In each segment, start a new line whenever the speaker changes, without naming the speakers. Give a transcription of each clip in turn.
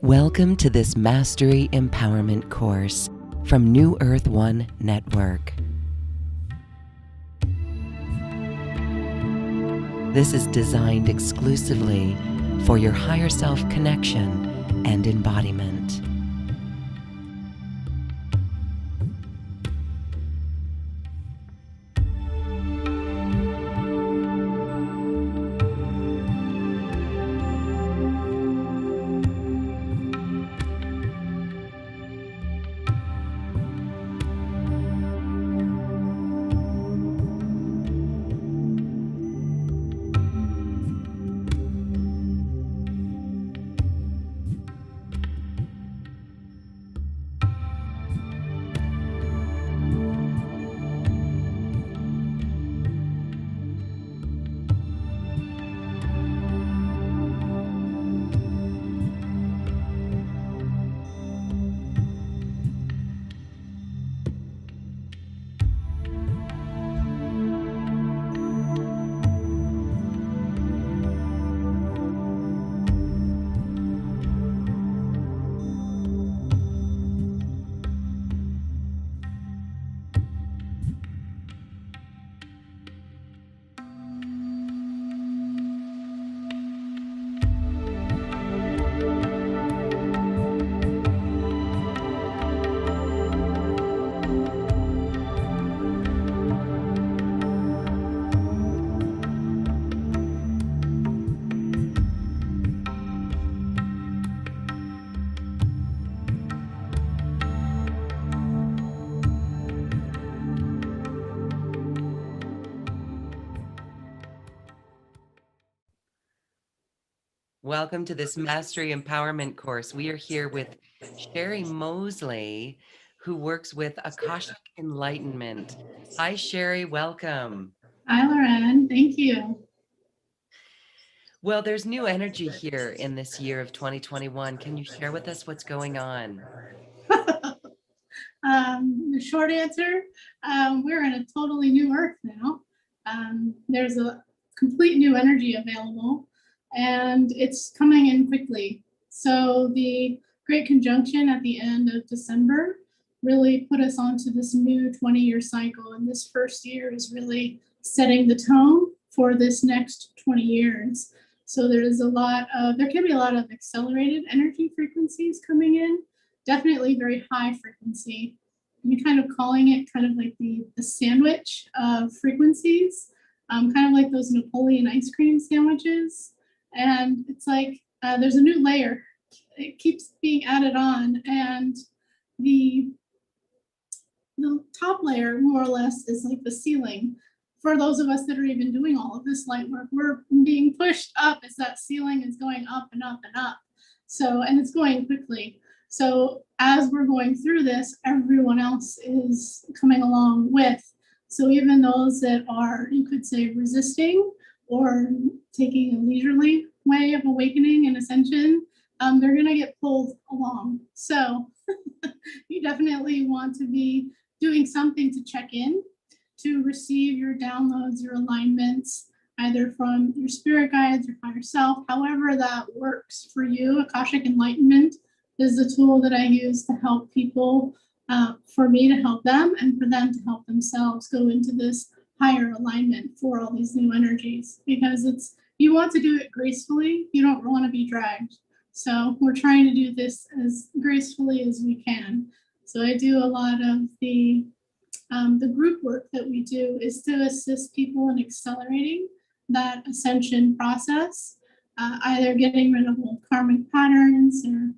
Welcome to this Mastery Empowerment course from New Earth One Network. This is designed exclusively for your higher self connection and embodiment. Welcome to this Mastery Empowerment course. We are here with Sherry Mosley, who works with Akashic Enlightenment. Hi, Sherry. Welcome.
Hi, Lauren. Thank you.
Well, there's new energy here in this year of 2021. Can you share with us what's going on?
The short answer, we're in a totally new earth now. There's a complete new energy available, and it's coming in quickly. So the Great Conjunction at the end of December really put us onto this new 20-year cycle, and this first year is really setting the tone for this next 20 years. So there can be a lot of accelerated energy frequencies coming in, definitely very high frequency. I'm kind of calling it kind of like the sandwich of frequencies, kind of like those Napoleon ice cream sandwiches. And it's like there's a new layer. It keeps being added on. And the top layer, more or less, is like the ceiling. For those of us that are even doing all of this light work, we're being pushed up as that ceiling is going up and up and up. So, and it's going quickly. So as we're going through this, everyone else is coming along with. So even those that are, you could say, resisting or taking a leisurely way of awakening and ascension, they're going to get pulled along. So you definitely want to be doing something to check in, to receive your downloads, your alignments, either from your spirit guides, your higher self, however that works for you. Akashic Enlightenment is the tool that I use to help people, for me to help them and for them to help themselves go into this higher alignment for all these new energies, because you want to do it gracefully. You don't want to be dragged. So we're trying to do this as gracefully as we can. So I do a lot of the group work that we do is to assist people in accelerating that ascension process, either getting rid of old karmic patterns or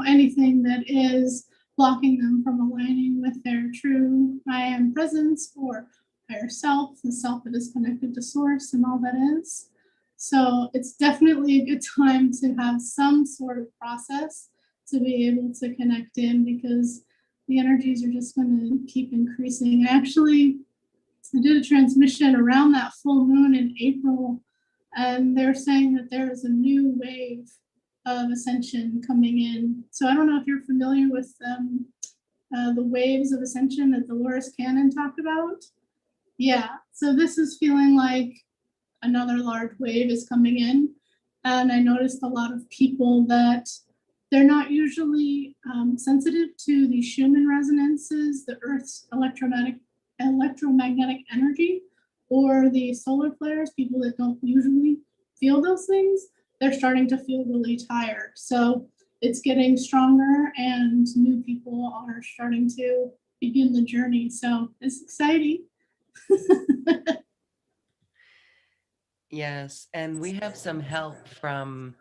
anything that is blocking them from aligning with their true I am presence or higher self, the self that is connected to source and all that is. So it's definitely a good time to have some sort of process to be able to connect in, because the energies are just going to keep increasing. I did a transmission around that full moon in April, and they're saying that there is a new wave of ascension coming in. So I don't know if you're familiar with the waves of ascension that Dolores Cannon talked about. Yeah, so this is feeling like another large wave is coming in. And I noticed a lot of people that They're not usually sensitive to the Schumann resonances, the Earth's electromagnetic energy, or the solar flares. People that don't usually feel those things, they're starting to feel really tired. So it's getting stronger, and new people are starting to begin the journey. So it's exciting.
Yes, and we have some help from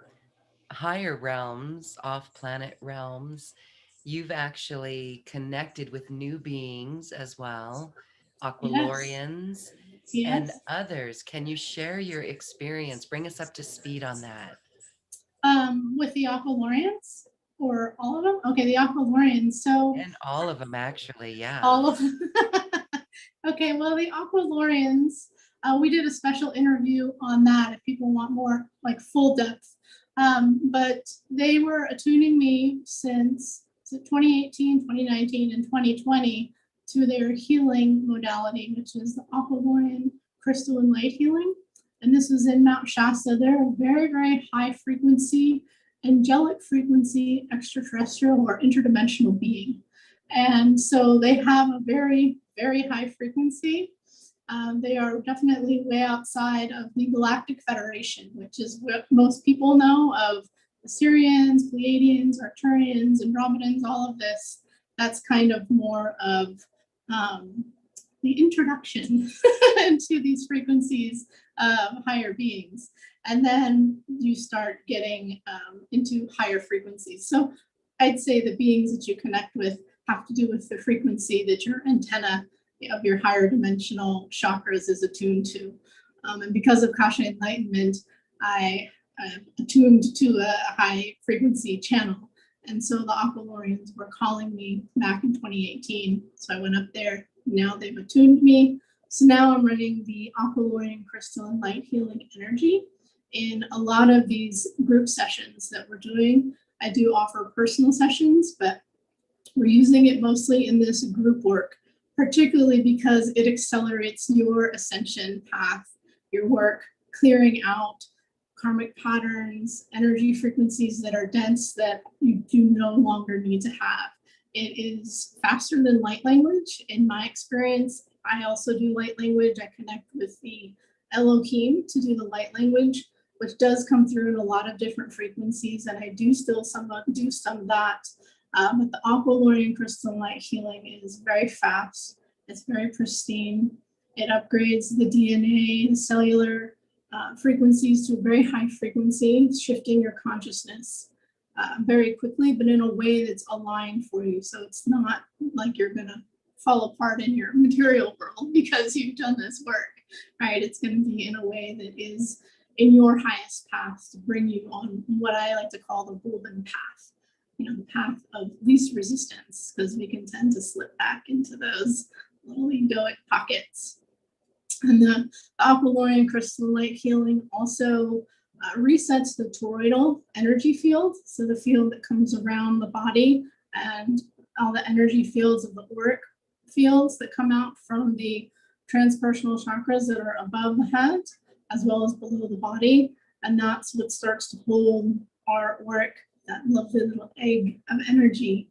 higher realms, off-planet realms. You've actually connected with new beings as well,
Yes,
Aqualoreans and
yes.
others. Can you share your experience? Bring us up to speed on that.
With the Aqualoreans or all of them? Okay, the Aqualoreans. So
And all of them, actually, yeah.
all of okay, well, the Aqualoreans, we did a special interview on that if people want more like full depth. But they were attuning me since 2018, 2019, and 2020 to their healing modality, which is the Aqualorean crystal and light healing. And this was in Mount Shasta. They're a very, very high frequency, angelic frequency, extraterrestrial or interdimensional being. And so they have a very, very high frequency. They are definitely way outside of the Galactic Federation, which is what most people know of Assyrians, Pleiadians, Arcturians, Andromedans, all of this. That's kind of more of the introduction into these frequencies of higher beings. And then you start getting into higher frequencies. So I'd say the beings that you connect with have to do with the frequency that your antenna of your higher dimensional chakras is attuned to. And because of Akashic Enlightenment, I attuned to a high frequency channel. And so the Aqualoreans were calling me back in 2018. So I went up there. Now they've attuned me. So now I'm running the Aqualorean crystal and light healing energy in a lot of these group sessions that we're doing. I do offer personal sessions, but we're using it mostly in this group work, particularly because it accelerates your ascension path, your work, clearing out karmic patterns, energy frequencies that are dense that you do no longer need to have. It is faster than light language in my experience. I also do light language. I connect with the Elohim to do the light language, which does come through in a lot of different frequencies, and I do still do some of that. But the Aqualorean crystal light healing is very fast. It's very pristine. It upgrades the DNA, the cellular frequencies to a very high frequency, shifting your consciousness very quickly, but in a way that's aligned for you. So it's not like you're going to fall apart in your material world because you've done this work, right? It's going to be in a way that is in your highest path to bring you on what I like to call the golden path, you know, the path of least resistance, because we can tend to slip back into those little egoic pockets. And the Aqualorean crystal light healing also resets the toroidal energy field, so the field that comes around the body and all the energy fields of the auric fields that come out from the transpersonal chakras that are above the head as well as below the body. And that's what starts to hold our auric, that lovely little egg of energy.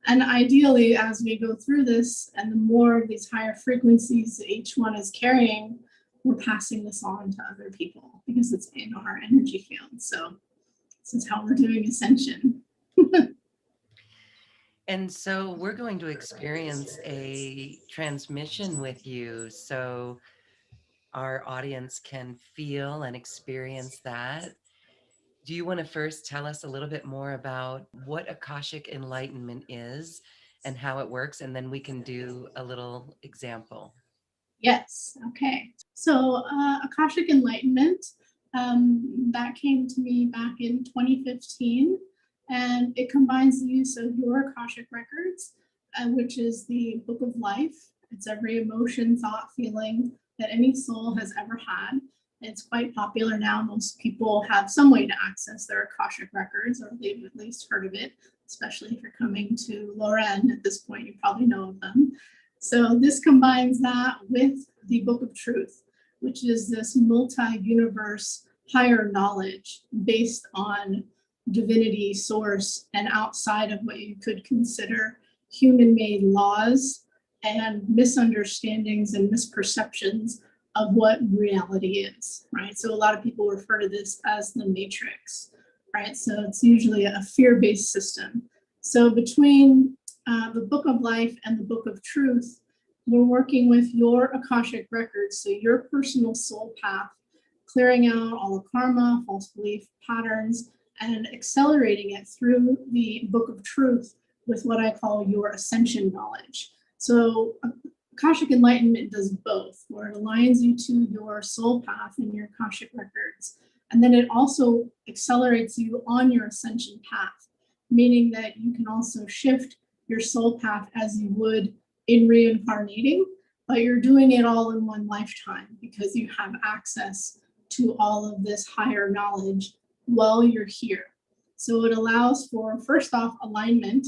And ideally, as we go through this, and the more of these higher frequencies that each one is carrying, we're passing this on to other people because it's in our energy field. So this is how we're doing ascension.
And so we're going to experience a transmission with you so our audience can feel and experience that. Do you want to first tell us a little bit more about what Akashic Enlightenment is and how it works? And then we can do a little example.
Yes. Okay. So Akashic Enlightenment, that came to me back in 2015, and it combines the use of your Akashic records, which is the book of life. It's every emotion, thought, feeling that any soul has ever had. It's quite popular now. Most people have some way to access their Akashic records, or they've at least heard of it, especially if you're coming to Loren at this point, you probably know of them. So this combines that with the Book of Truth, which is this multi-universe higher knowledge based on divinity, source, and outside of what you could consider human-made laws and misunderstandings and misperceptions of what reality is, right? So a lot of people refer to this as the matrix, right? So it's usually a fear-based system. So between the Book of Life and the Book of Truth, we're working with your Akashic records, so your personal soul path, clearing out all the karma, false belief patterns, and accelerating it through the Book of Truth with what I call your ascension knowledge. So Akashic Enlightenment does both, where it aligns you to your soul path and your Akashic records. And then it also accelerates you on your ascension path, meaning that you can also shift your soul path as you would in reincarnating, but you're doing it all in one lifetime because you have access to all of this higher knowledge while you're here. So it allows for, first off, alignment,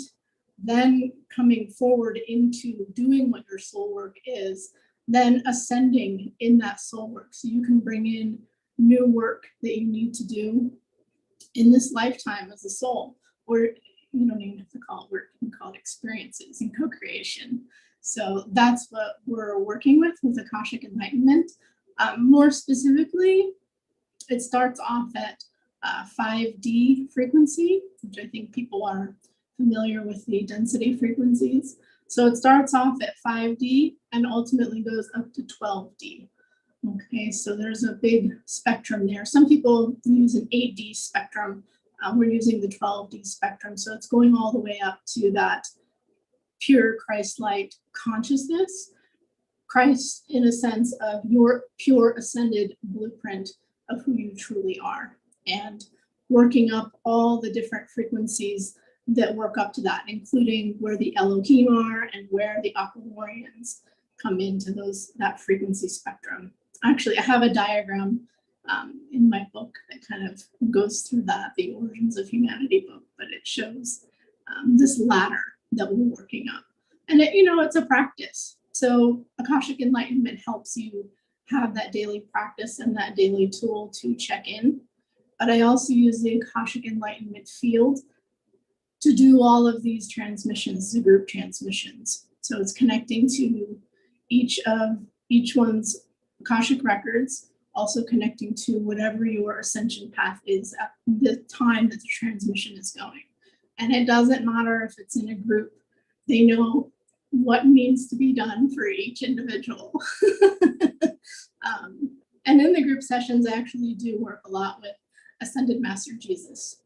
then coming forward into doing what your soul work is, then ascending in that soul work. So you can bring in new work that you need to do in this lifetime as a soul, or you don't even have to call it work, you can call it experiences and co-creation. So that's what we're working with Akashic Enlightenment. More specifically, it starts off at 5D frequency, which I think people are familiar with the density frequencies. So it starts off at 5D and ultimately goes up to 12D. Okay, so there's a big spectrum there. Some people use an 8D spectrum. We're using the 12D spectrum. So it's going all the way up to that pure Christ light consciousness. Christ, in a sense of your pure ascended blueprint of who you truly are, and working up all the different frequencies that work up to that, including where the Elohim are and where the Aqualoreans come into that frequency spectrum. Actually, I have a diagram in my book that kind of goes through that, the Origins of Humanity book, but it shows this ladder that we're working up. And it's a practice. So Akashic Enlightenment helps you have that daily practice and that daily tool to check in. But I also use the Akashic Enlightenment field to do all of these transmissions, the group transmissions. So it's connecting to each one's Akashic records, also connecting to whatever your ascension path is at the time that the transmission is going. And it doesn't matter if it's in a group, they know what needs to be done for each individual. And in the group sessions, I actually do work a lot with Ascended Master Jesus.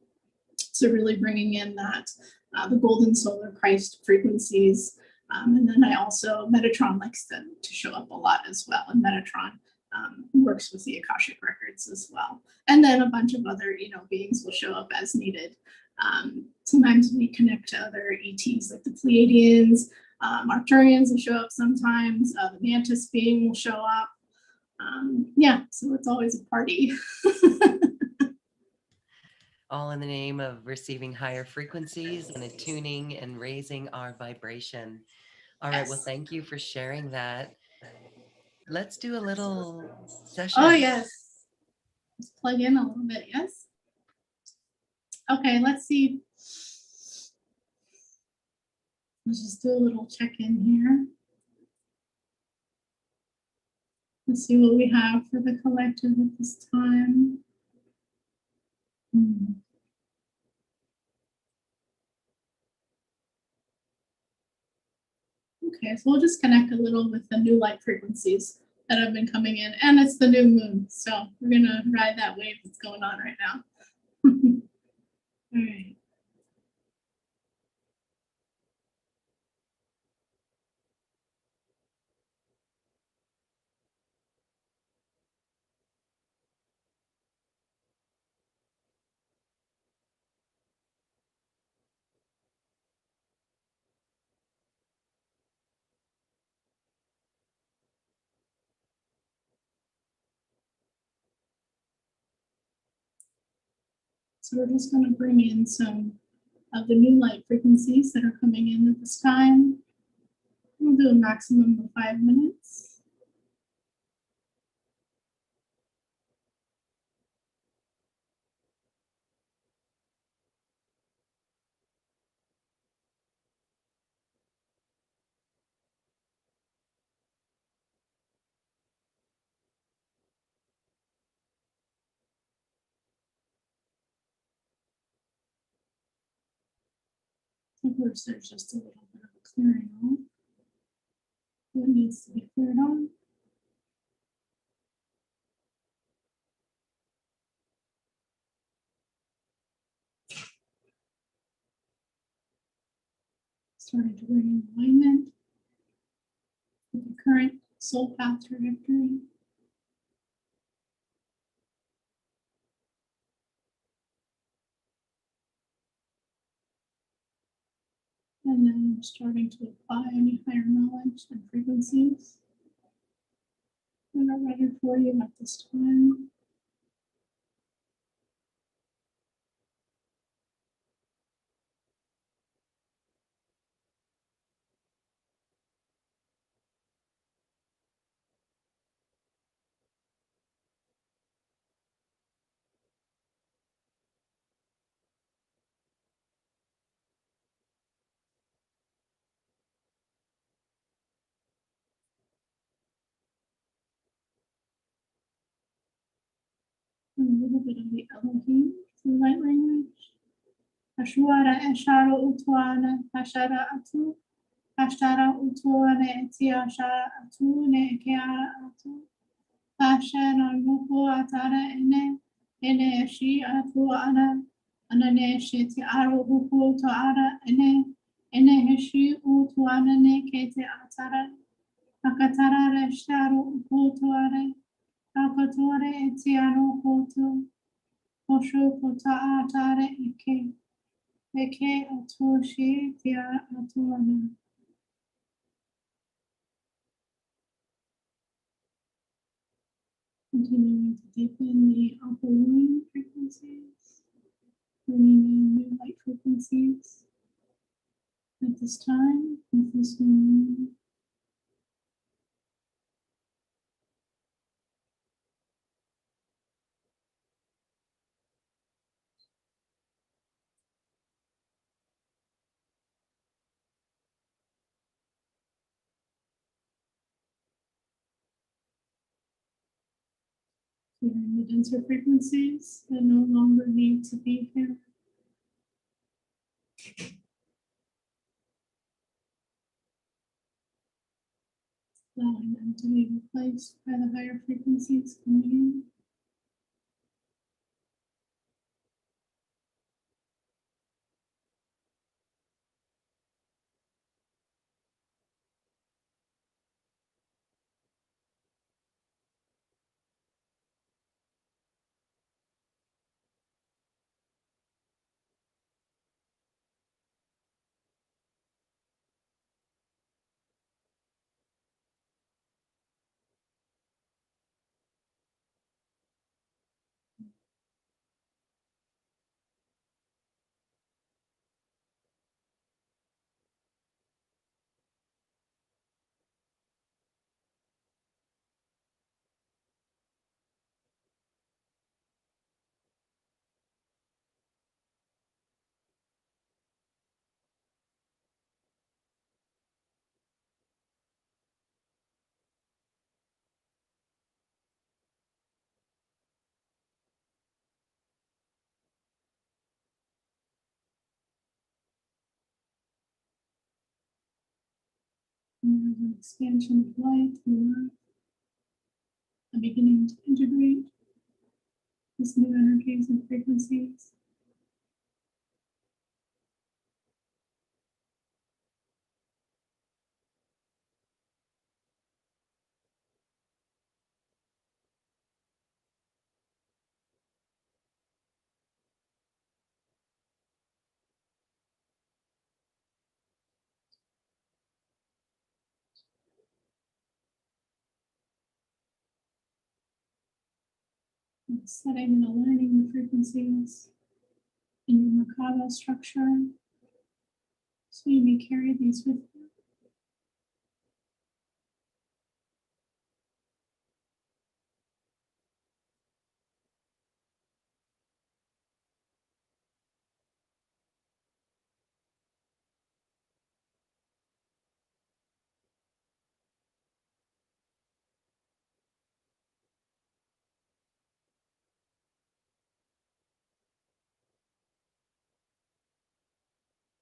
So really bringing in that, the golden solar Christ frequencies. And then I also, Metatron likes to show up a lot as well. And Metatron works with the Akashic records as well. And then a bunch of other, beings will show up as needed. Sometimes we connect to other ETs like the Pleiadians, Arcturians will show up sometimes, the Mantis being will show up. So it's always a party.
All in the name of receiving higher frequencies and attuning and raising our vibration. All right, well, thank you for sharing that. Let's do a little session.
Oh, yes. Let's plug in a little bit, yes? Okay, let's see. Let's just do a little check-in here. Let's see what we have for the collective at this time. Okay, so we'll just connect a little with the new light frequencies that have been coming in, and it's the new moon, so we're gonna ride that wave that's going on right now. All right. So we're just going to bring in some of the new light frequencies that are coming in at this time. We'll do a maximum of 5 minutes. Of course, there's just a little bit of a clearing off. What needs to be cleared off? Starting to bring in alignment with the current soul path trajectory. And then starting to apply any higher knowledge and frequencies that are ready for you at this time. And a little bit of the Elohim through light language. Ashwara Eshara Utwana Ashara Atu Ashtara Utuane Etia Shara Atu Ne Ekeara Atu Ashara Nuku Atara Ene Eshi Atu Ana Anane Sheti Aru Huku Toara Ene Heshi Utuana Ne Kete Atara Akatara Reshtaru Uku Toare Akatore Etiano Koto Osho Kota Atare Eke Atoshi Tia Atuana. Continuing to deepen the Aqualorean frequencies, bringing in new light frequencies at this time with this new moon. Clearing the denser frequencies that no longer need to be here. Allowing them to be replaced by the higher frequencies coming in. And there's an expansion of light and a beginning to integrate these new energies and frequencies. And setting and aligning the frequencies in your Merkaba structure so you may carry these with you.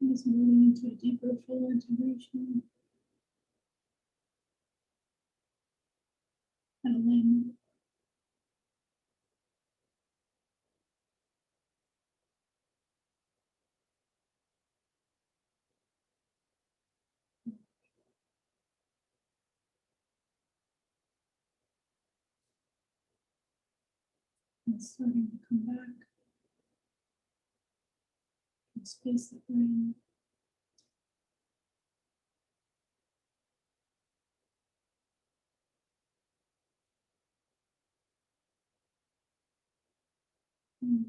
Just moving into a deeper full integration and alignment. And starting to come back to the space that we're in. Mm.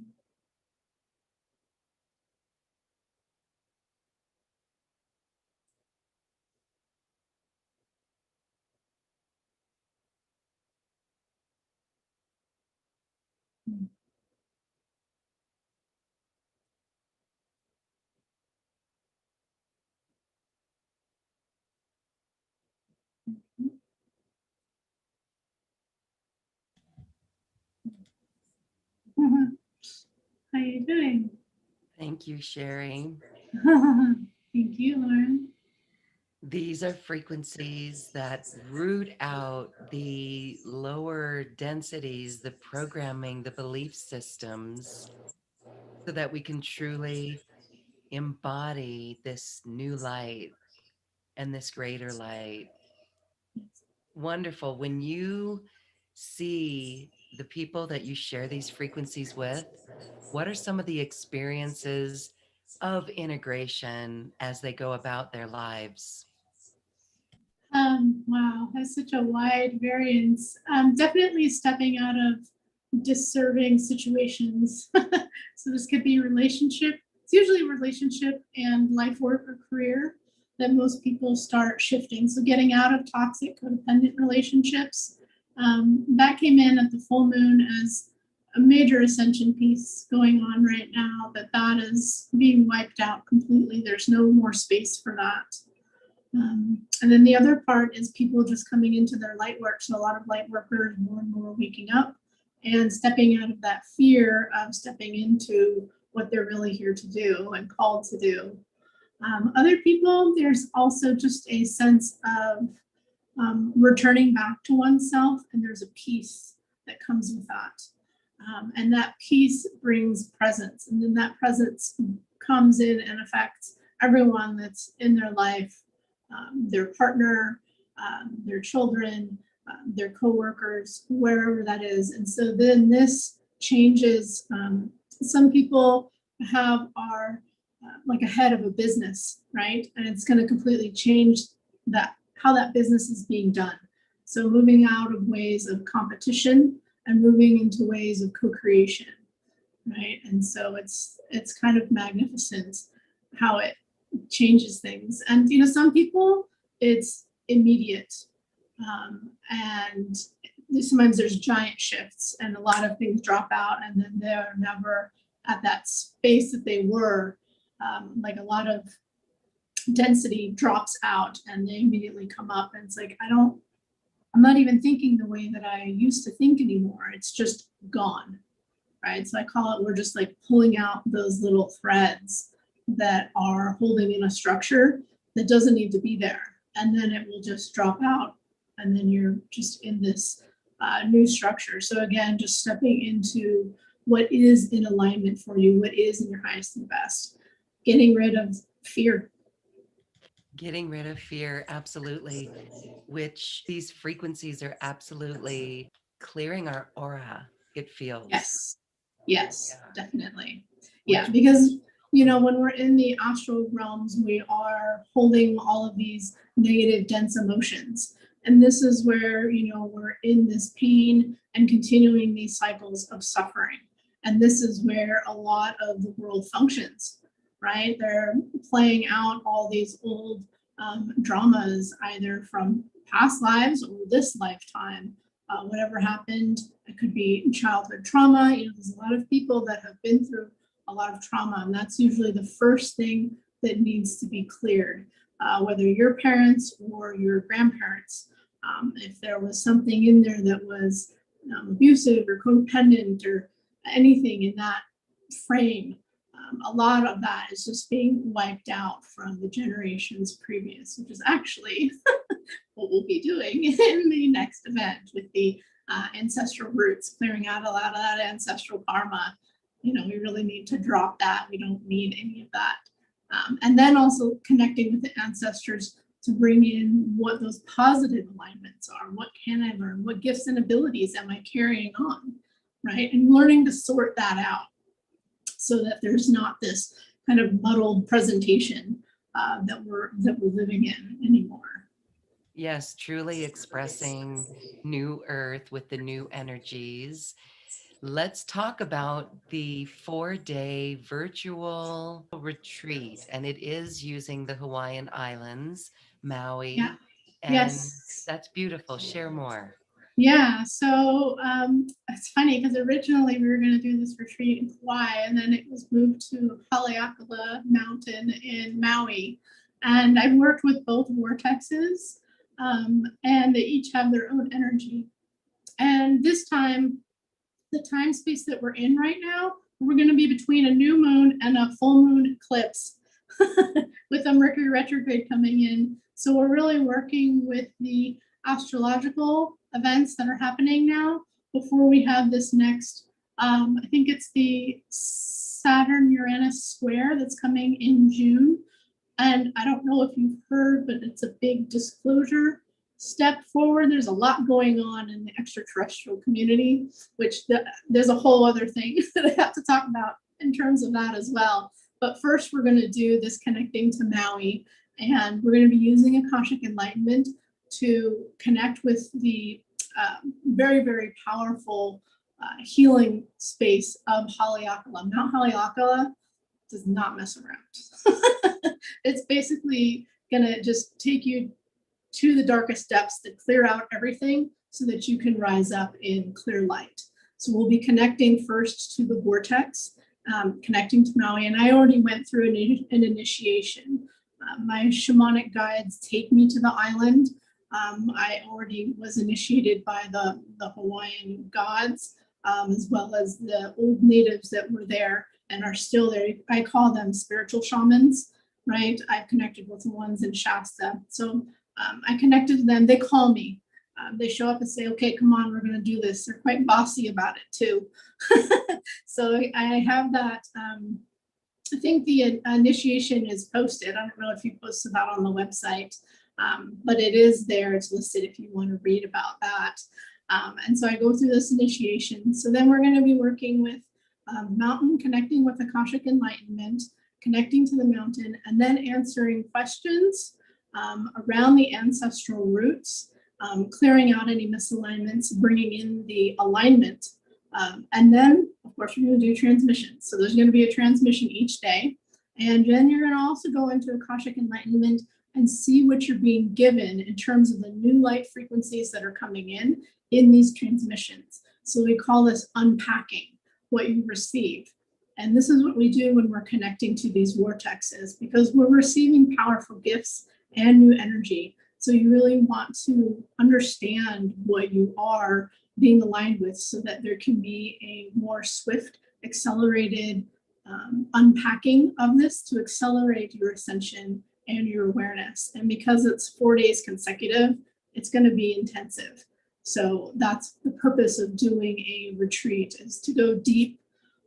Mm. Mhm. How you doing?
Thank you, Sherry.
Thank you, Lauren.
These are frequencies that root out the lower densities, the programming, the belief systems, so that we can truly embody this new light and this greater light. Wonderful. When you see the people that you share these frequencies with, what are some of the experiences of integration as they go about their lives?
Wow, that's such a wide variance. Definitely stepping out of disserving situations. So this could be relationship. It's usually relationship and life work or career that most people start shifting. So getting out of toxic codependent relationships. That came in at the full moon as a major ascension piece going on right now. That is being wiped out completely. There's no more space for that. And then the other part is people just coming into their light work. So a lot of light workers more and more waking up and stepping out of that fear of stepping into what they're really here to do and called to do. Other people, there's also just a sense of returning back to oneself, and there's a peace that comes with that. And that peace brings presence, and then that presence comes in and affects everyone that's in their life, their partner, their children, their coworkers, wherever that is. And so then this changes. Some people are like a head of a business, right? And it's going to completely change that how that business is being done. So moving out of ways of competition and moving into ways of co-creation, right? And so it's kind of magnificent how it changes things. And some people it's immediate, and sometimes there's giant shifts and a lot of things drop out, and then they're never at that space that they were. Like a lot of density drops out and they immediately come up, and it's like I'm not even thinking the way that I used to think anymore. It's just gone, right? So I call it, we're just like pulling out those little threads that are holding in a structure that doesn't need to be there. And then it will just drop out. And then you're just in this new structure. So again, just stepping into what is in alignment for you, what is in your highest and best, getting rid of fear.
Getting rid of fear, absolutely, which these frequencies are absolutely clearing our aura, it feels.
Yes,
Yeah.
definitely. Yeah,
Which,
because when we're in the astral realms, we are holding all of these negative, dense emotions. And this is where, we're in this pain and continuing these cycles of suffering. And this is where a lot of the world functions, right? They're playing out all these old dramas, either from past lives or this lifetime. Whatever happened, it could be childhood trauma. There's a lot of people that have been through a lot of trauma, and that's usually the first thing that needs to be cleared, whether your parents or your grandparents. If there was something in there that was abusive or codependent or anything in that frame, A lot of that is just being wiped out from the generations previous, which is actually what we'll be doing in the next event with the ancestral roots, clearing out a lot of that ancestral karma. We really need to drop that. We don't need any of that. And then also connecting with the ancestors to bring in what those positive alignments are. What can I learn? What gifts and abilities am I carrying on, right? And learning to sort that out so that there's not this kind of muddled presentation that we're living in anymore.
Yes, truly expressing new earth with the new energies. Let's talk about the 4-day virtual retreat, and it is using the Hawaiian Islands,
Yeah.
Maui, and
Yes.
that's beautiful. Share more.
Yeah, so it's funny because originally we were going to do this retreat in Hawaii, and then it was moved to Haleakala Mountain in Maui. And I've worked with both vortexes, and they each have their own energy. And this time, the time space that we're in right now, we're going to be between a new moon and a full moon eclipse with a Mercury retrograde coming in. So we're really working with the astrological events that are happening now before we have this next, I think it's the Saturn Uranus square that's coming in June. And I don't know if you've heard, but it's a big disclosure step forward. There's a lot going on in the extraterrestrial community, which there's a whole other thing that I have to talk about in terms of that as well. But first, we're going to do this connecting to Maui, and we're going to be using Akashic Enlightenment to connect with the very, very powerful healing space of Haleakala. Mount Haleakala does not mess around. It's basically going to just take you to the darkest depths to clear out everything so that you can rise up in clear light. So we'll be connecting first to the vortex, connecting to Maui. And I already went through an initiation. My shamanic guides take me to the island. I already was initiated by the Hawaiian gods, as well as the old natives that were there and are still there. I call them spiritual shamans, right? I've connected with the ones in Shasta. So I connected to them. They call me. They show up and say, okay, come on, we're going to do this. They're quite bossy about it too. So I have that. I think the initiation is posted. I don't know if you posted that on the website, but it is there. It's listed if you want to read about that. And so I go through this initiation. So then we're going to be working with mountain, connecting with Akashic Enlightenment, connecting to the mountain, and then answering questions around the ancestral roots, clearing out any misalignments, bringing in the alignment. And then, of course, we're going to do transmissions. So there's going to be a transmission each day. And then you're going to also go into Akashic Enlightenment and see what you're being given in terms of the new light frequencies that are coming in these transmissions. So we call this unpacking what you receive. And this is what we do when we're connecting to these vortexes, because we're receiving powerful gifts and new energy. So you really want to understand what you are being aligned with so that there can be a more swift, accelerated unpacking of this to accelerate your ascension and your awareness. And because it's 4 days consecutive, it's going to be intensive. So that's the purpose of doing a retreat, is to go deep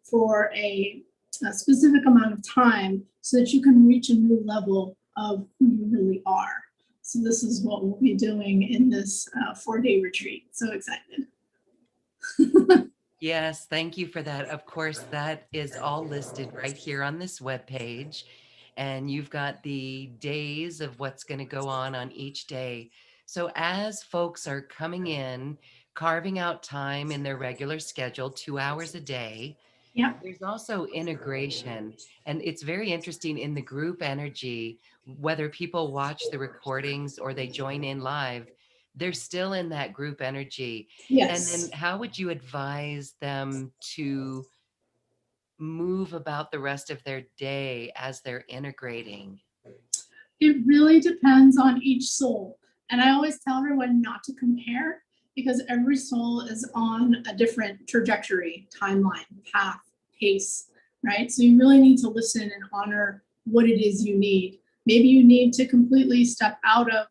for a specific amount of time so that you can reach a new level of who you really are. So this is what we'll be doing in this 4-day retreat. So excited.
Yes, thank you for that. Of course, that is all listed right here on this webpage. And you've got the days of what's going to go on each day. So as folks are coming in, carving out time in their regular schedule, 2 hours a day,
Yeah.
there's also integration. And it's very interesting in the group energy, whether people watch the recordings or they join in live, they're still in that group energy. And then
Yes.
how would you advise them to move about the rest of their day as they're integrating?
It really depends on each soul. And I always tell everyone not to compare, because every soul is on a different trajectory, timeline, path, pace, right? So you really need to listen and honor what it is you need. Maybe you need to completely step out of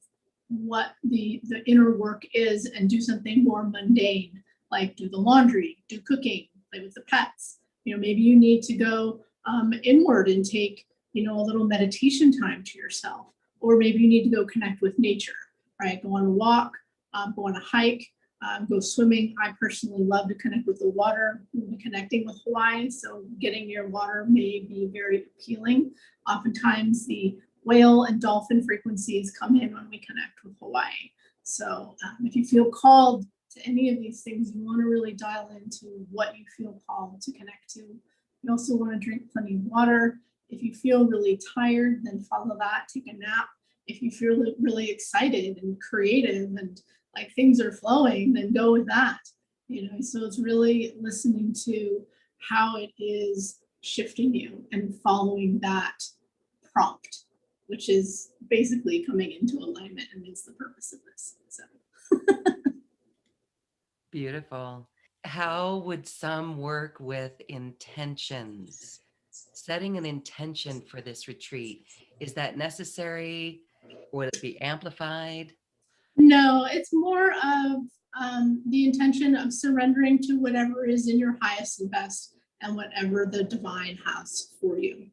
what the inner work is and do something more mundane, like do the laundry, do cooking, play with the pets. Maybe you need to go inward and take, a little meditation time to yourself, or maybe you need to go connect with nature, right? Go on a walk, go on a hike, go swimming. I personally love to connect with the water. We'll be connecting with Hawaii, so getting near water may be very appealing. Oftentimes, the whale and dolphin frequencies come in when we connect with Hawaii. So if you feel called to any of these things, you want to really dial into what you feel called to connect to. You also want to drink plenty of water. If you feel really tired, then follow that, take a nap. If you feel really excited and creative and like things are flowing, then go with that. So it's really listening to how it is shifting you and following that prompt, which is basically coming into alignment and is the purpose of this. So
Beautiful. How would some work with intentions? Setting an intention for this retreat, is that necessary? Would it be amplified?
no, it's more of the intention of surrendering to whatever is in your highest and best and whatever the divine has for you.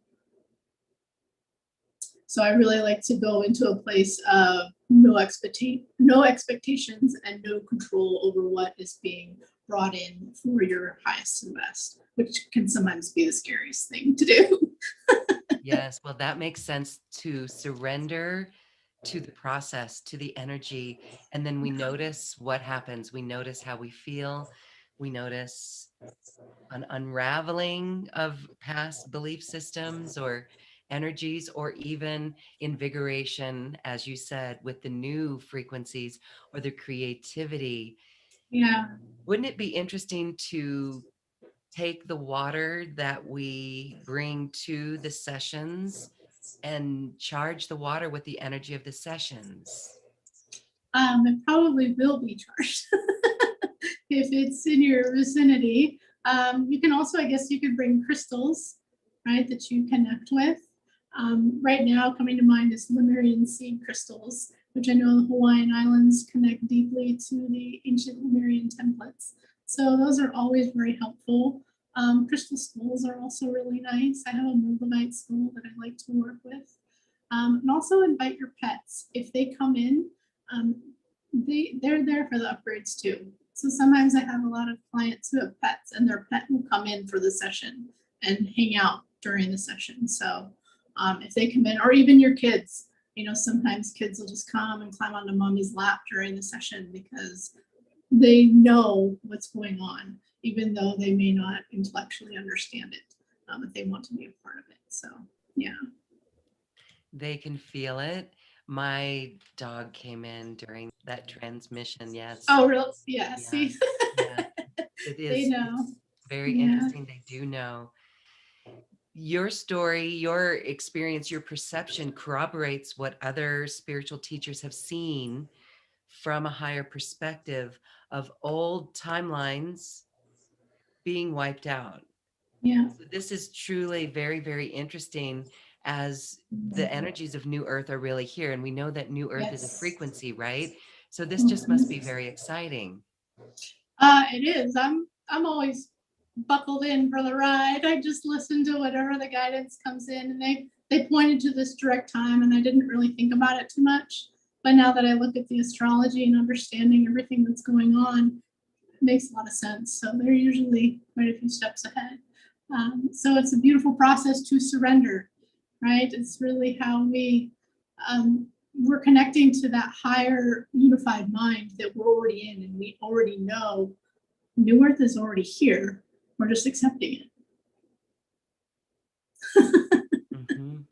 So I really like to go into a place of no expectations and no control over what is being brought in for your highest and best, which can sometimes be the scariest thing to do.
Yes, well, that makes sense, to surrender to the process, to the energy, and then we notice what happens. We notice how we feel. We notice an unraveling of past belief systems or energies, or even invigoration, as you said, with the new frequencies or the creativity.
Yeah,
Wouldn't it be interesting to take the water that we bring to the sessions and charge the water with the energy of the sessions?
it probably will be charged if it's in your vicinity. You can also, I guess, you could bring crystals, right, that you connect with. Right now, coming to mind is Lemurian seed crystals, which I know the Hawaiian Islands connect deeply to the ancient Lemurian templates. So those are always very helpful. Crystal skulls are also really nice. I have a Moldavite skull that I like to work with. And also invite your pets. If they come in, um, they're there for the upgrades too. So sometimes I have a lot of clients who have pets and their pet will come in for the session and hang out during the session. So if they come in, or even your kids, sometimes kids will just come and climb onto mommy's lap during the session because they know what's going on, even though they may not intellectually understand it, but they want to be a part of it. So yeah.
They can feel it. My dog came in during that transmission. Yes.
Oh, real? Yeah.
Yeah.
See,
Yeah.
they know.
It's very
Yeah.
interesting. They do know. Your story, your experience, your perception corroborates what other spiritual teachers have seen from a higher perspective of old timelines being wiped out.
Yeah.
So this is truly very, very interesting, as the energies of New Earth are really here. And we know that New Earth is a
Yes.
frequency, right? So this just must be
Mhm.
very exciting.
It is. I'm always buckled in for the ride. I just listen to whatever the guidance comes in, and they pointed to this direct time, and I didn't really think about it too much. But now that I look at the astrology and understanding everything that's going on, it makes a lot of sense. So they're usually quite a few steps ahead. So it's a beautiful process to surrender, right? It's really how we're connecting to that higher unified mind that we're already in, and we already know New Earth is already here. We're just accepting it.
Mhm.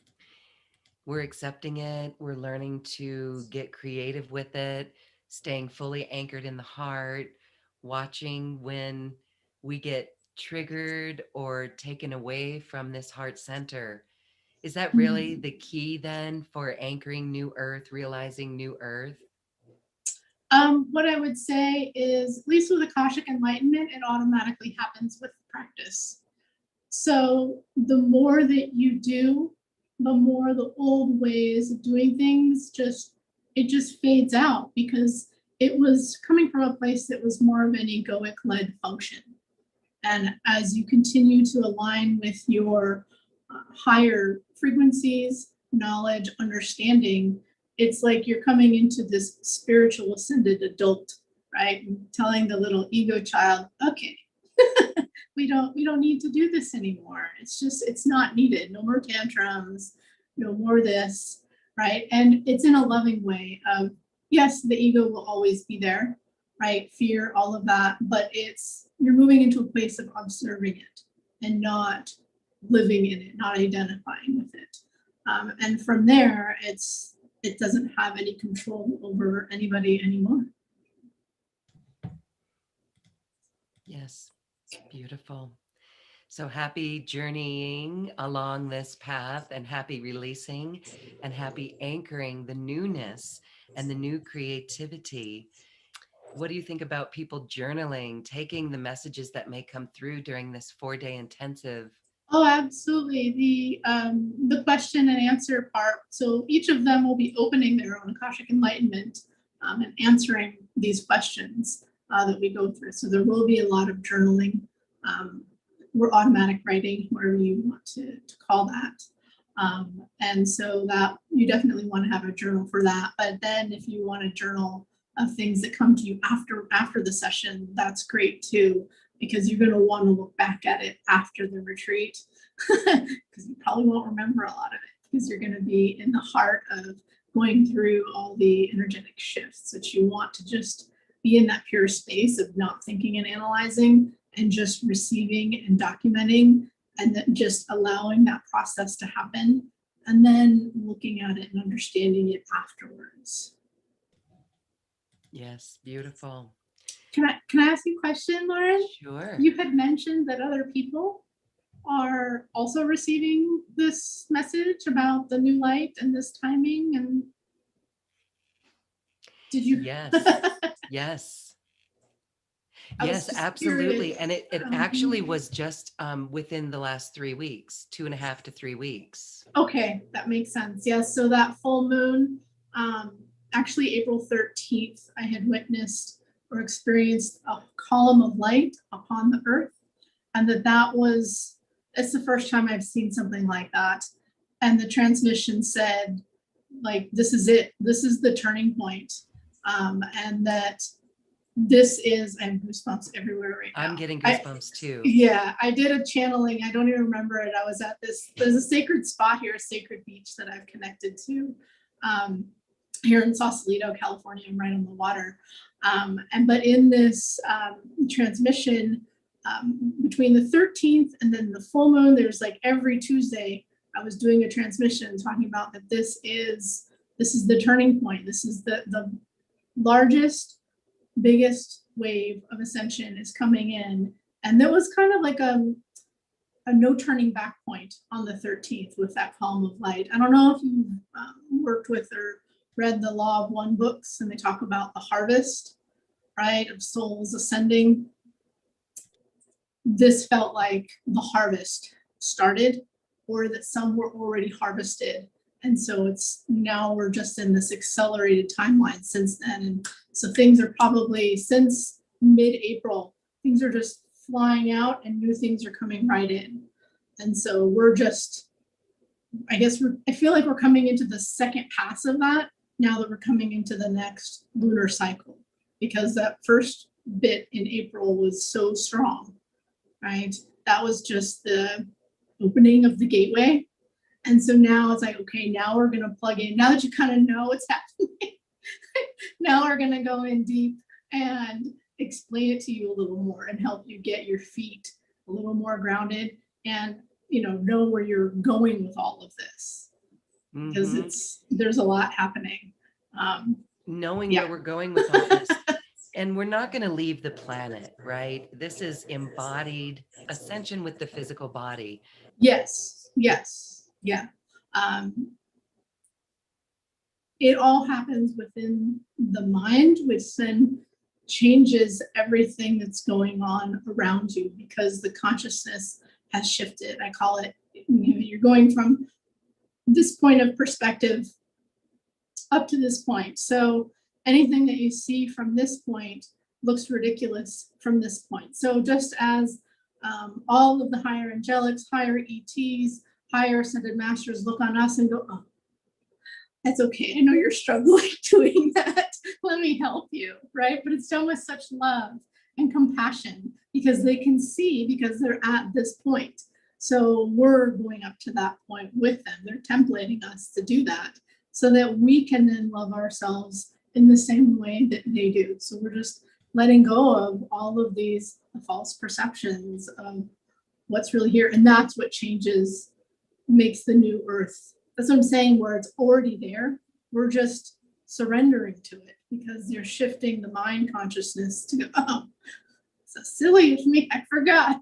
We're accepting it. We're learning to get creative with it, staying fully anchored in the heart, watching when we get triggered or taken away from this heart center. Is that really the key then for anchoring New Earth, realizing New Earth?
What I would say is, at least with Akashic Enlightenment, it automatically happens with practice. So the more that you do, the more the old ways of doing things it just fades out, because it was coming from a place that was more of an egoic led function. And as you continue to align with your higher frequencies, knowledge, understanding, it's like you're coming into this spiritual ascended adult, right? And telling the little ego child, okay, we don't need to do this anymore. It's not needed. No more tantrums, no more this, right? And it's in a loving way of, yes, the ego will always be there, right? Fear, all of that, but you're moving into a place of observing it and not living in it, not identifying with it. And from there, it doesn't have any control over anybody anymore.
Yes, beautiful. So happy journeying along this path, and happy releasing, and happy anchoring the newness and the new creativity. What do you think about people journaling, taking the messages that may come through during this 4-day intensive?
Oh, absolutely. The question and answer part. So each of them will be opening their own Akashic Enlightenment and answering these questions that we go through. So there will be a lot of journaling. We're automatic writing, whatever you want to call that. And so that you definitely want to have a journal for that. But then if you want a journal of things that come to you after the session, that's great too, because you're going to want to look back at it after the retreat, because you probably won't remember a lot of it, because you're going to be in the heart of going through all the energetic shifts that you want to just be in that pure space of not thinking and analyzing, and just receiving and documenting, and then just allowing that process to happen, and then looking at it and understanding it afterwards.
Yes, beautiful.
Can I ask you a question, Lauren?
Sure.
You had mentioned that other people are also receiving this message about the new light and this timing, and did you?
Yes. Yes.
Yes,
absolutely. And it actually was just within the last 3 weeks, 2.5 to 3 weeks.
Okay, that makes sense. Yes, so that full moon, actually April 13th, I had witnessed or experienced a column of light upon the earth, and it's the first time I've seen something like that. And the transmission said, like, this is it. This is the turning point. And that I have goosebumps everywhere right now.
I'm getting goosebumps too.
Yeah, I did a channeling. I don't even remember it. I was at there's a sacred spot here, a sacred beach that I've connected to here in Sausalito, California. I'm right on the water. But in this transmission, between the 13th and then the full moon, there's like every Tuesday, I was doing a transmission talking about that this is the turning point. This is the largest, biggest wave of ascension is coming in. And there was kind of like a no turning back point on the 13th with that column of light. I don't know if you've worked with or read the Law of One books, and they talk about the harvest, right, of souls ascending. This felt like the harvest started, or that some were already harvested. And so now we're just in this accelerated timeline since then. And so things are probably since mid-April, things are just flying out and new things are coming right in. And so we're just, I feel like we're coming into the second pass of that now that we're coming into the next lunar cycle, because that first bit in April was so strong, right? That was just the opening of the gateway. And so now it's like, okay, now we're going to plug in. Now that you kind of know what's happening, now we're going to go in deep and explain it to you a little more and help you get your feet a little more grounded and, know where you're going with all of this. Because there's a lot happening.
Knowing where we're going with all this. And we're not going to leave the planet, right? This is embodied ascension with the physical body.
Yes. Yeah. It all happens within the mind, which then changes everything that's going on around you, because the consciousness has shifted. I call it, you're going from this point of perspective up to this point. So anything that you see from this point looks ridiculous from this point. So just as all of the higher angelics, higher ETs, higher ascended masters look on us and go, oh, that's okay. I know you're struggling doing that. Let me help you, right? But it's done with such love and compassion because they can see, because they're at this point. So we're going up to that point with them. They're templating us to do that so that we can then love ourselves in the same way that they do. So we're just letting go of all of these false perceptions of what's really here. And that's what changes, makes the new earth. That's what I'm saying, where it's already there. We're just surrendering to it because they're shifting the mind consciousness to go, oh, so silly of me, I forgot.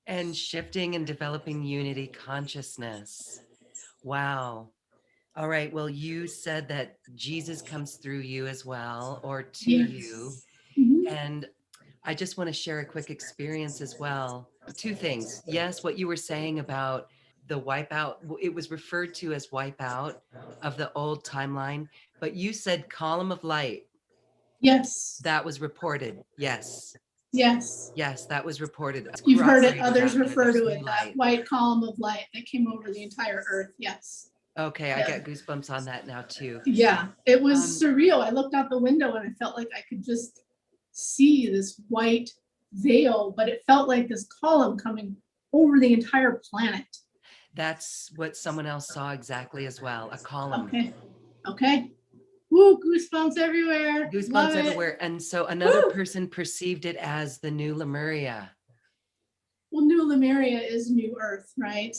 And shifting and developing unity consciousness. Wow. All right. Well, you said that Jesus comes through you as well, or to you.
Yes. Mhm.
And I just want to share a quick experience as well. Two things. Yes, what you were saying about the wipeout, it was referred to as wipeout of the old timeline, but you said column of light.
Yes.
That was reported. Yes.
Yes.
Yes, that was reported.
You've heard it,
Corroborated
others
out there.
refer
There's
to
new
it, that
light.
white column of light that came over the entire earth. Yes.
Okay, I
Yeah.
get goosebumps on that now too.
Yeah, it was
Um,
surreal. I looked out the window and I felt like I could just see this white veil, but it felt like this column coming over the entire planet.
That's what someone else saw exactly as well, a column.
Okay. Okay. Woo, goosebumps everywhere.
Goosebumps
Love it.
everywhere. And so another
Woo!
person perceived it as the new Lemuria.
Well, New Lemuria is New Earth, right?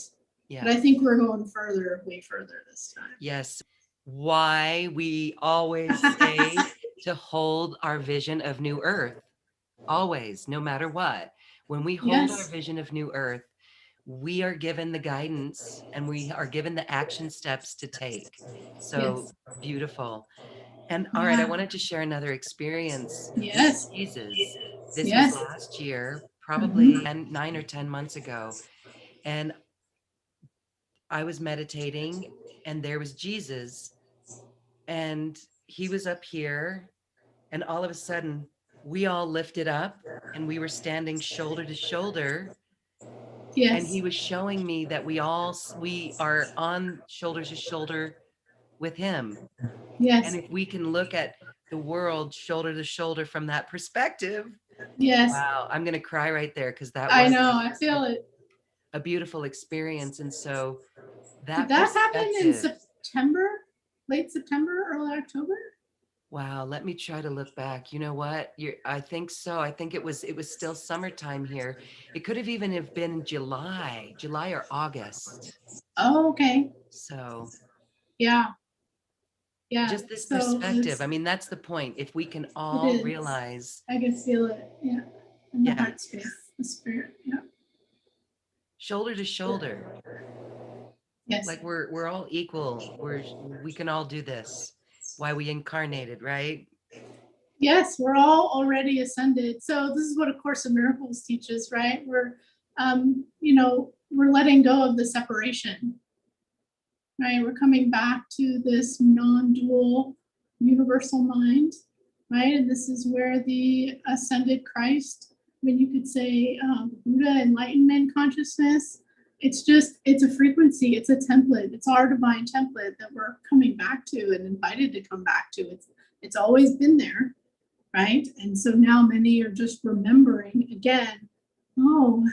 Yeah.
But I think we're going further, way further this time.
Yes. Why we always say to hold our vision of New Earth. Always, no matter what. When we hold our
Yes.
vision of New Earth, we are given the guidance and we are given the action steps to take. So
Yes.
beautiful. And all right, I
Yeah.
wanted to share another experience with
Yes.
Jesus. This was
Yes.
last year,
Mhm.
probably 9 or 10 months ago. And I was meditating and there was Jesus and he was up here. And all of a sudden, we all lifted up and we were standing shoulder to shoulder. And
Yes.
he was showing me that we are on shoulder to shoulder with him. And
Yes.
if we can look at the world shoulder to shoulder from that perspective,
Yes.
wow, I'm going to cry right there because that
I
was
know. I feel it.
a beautiful experience. And so
Did
that
that happen in
perspective,
September? Late September, early October?
wow, let me try to look back. You know what? I think so. I think it was still summertime here. It could have even have been July or August.
Oh, okay.
So
Yeah. Yeah.
just this
So
perspective. I mean, that's the point. If we can
it
all
is.
realize,
I can feel it. Yeah. In the
yeah,
heart space, the spirit. Yeah.
shoulder to shoulder,
Yes.
like we're all equal. We can all do this. Why we incarnated, right?
Yes, we're all already ascended. So this is what A Course in Miracles teaches, right? We're letting go of the separation, right? We're coming back to this non-dual universal mind, right? And this is where the ascended Christ, I mean, you could say Buddha, enlightenment consciousness, it's a frequency, it's a template, it's our divine template that we're coming back to and invited to come back to. It's always been there, right? And so now many are just remembering again, oh,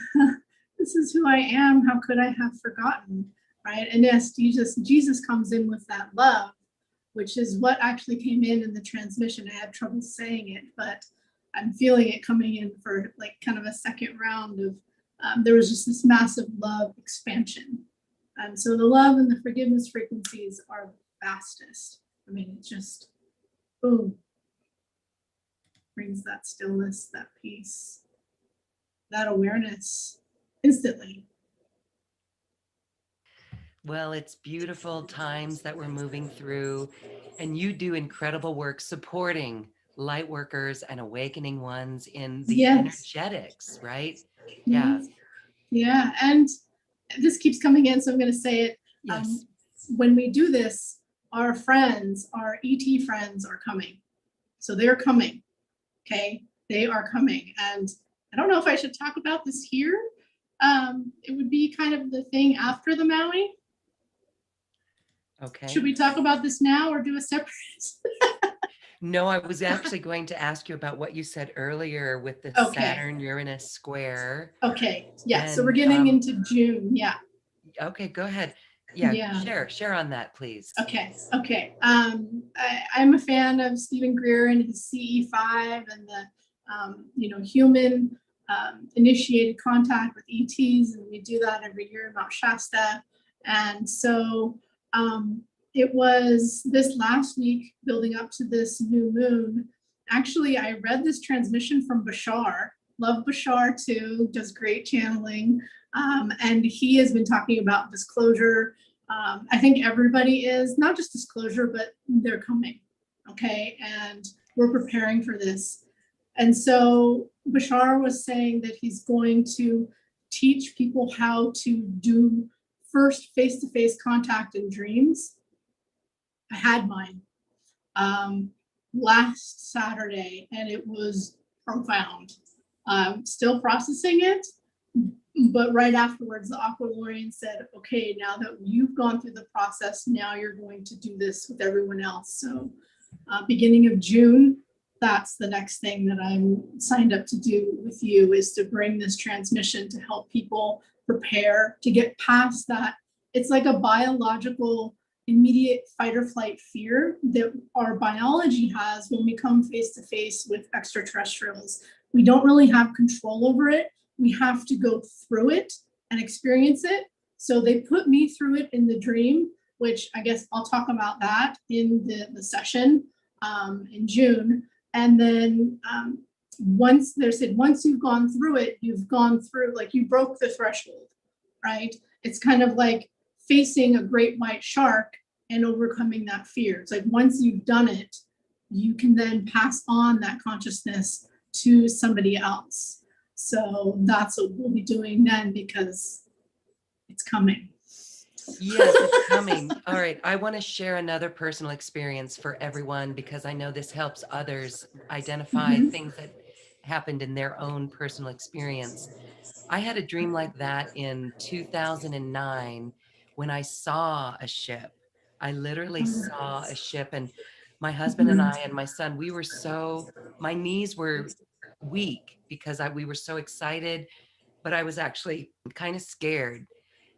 this is who I am. How could I have forgotten? Right. And yes, Jesus comes in with that love, which is what actually came in the transmission. I had trouble saying it, but I'm feeling it coming in for like kind of a second round of there was just this massive love expansion. And so the love and the forgiveness frequencies are fastest. I mean, it just boom, brings that stillness, that peace, that awareness instantly.
Well, it's beautiful times that we're moving through, and you do incredible work supporting light workers and awakening ones in the
Yes.
energetics, right? Yeah.
Yes. Yeah. And this keeps coming in, so I'm going to say it.
Yes.
When we do this, our friends, our ET friends are coming. So they're coming. Okay. They are coming. And I don't know if I should talk about this here. It would be kind of the thing after the Maui.
Okay.
Should we talk about this now or do a separate?
No, I was actually going to ask you about what you said earlier with the
Okay.
Saturn-Uranus square.
Okay. Yeah.
And,
so we're getting into June. Yeah.
Okay, go ahead. Yeah,
Yeah.
share on that, please.
Okay. Okay. I'm a fan of Stephen Greer and his CE5 and the human initiated contact with ETs, and we do that every year in Mount Shasta. And so it was this last week, building up to this new moon. Actually, I read this transmission from Bashar. Love Bashar too, does great channeling. And he has been talking about disclosure. I think everybody is, not just disclosure, but they're coming. Okay. And we're preparing for this. And so Bashar was saying that he's going to teach people how to do first face-to-face contact in dreams. I had mine last Saturday, and it was profound. Still processing it, but right afterwards, the Aqualorean said, okay, now that you've gone through the process, now you're going to do this with everyone else. So beginning of June, that's the next thing that I'm signed up to do with you, is to bring this transmission to help people prepare to get past that. It's like a biological immediate fight or flight fear that our biology has when we come face to face with extraterrestrials. We don't really have control over it. We have to go through it and experience it. So they put me through it in the dream, which I guess I'll talk about that in the session in June. And then once they said, once you've gone through it, you've gone through, like you broke the threshold, right? It's kind of like facing a great white shark and overcoming that fear. It's like once you've done it, you can then pass on that consciousness to somebody else. So that's what we'll be doing then, because it's coming.
Yes, it's coming. All right. I want to share another personal experience for everyone, because I know this helps others identify things that happened in their own personal experience. I had a dream like that in 2009 when I saw a ship. I literally saw a ship, and my husband and I and my son, my knees were weak because we were so excited, but I was actually kind of scared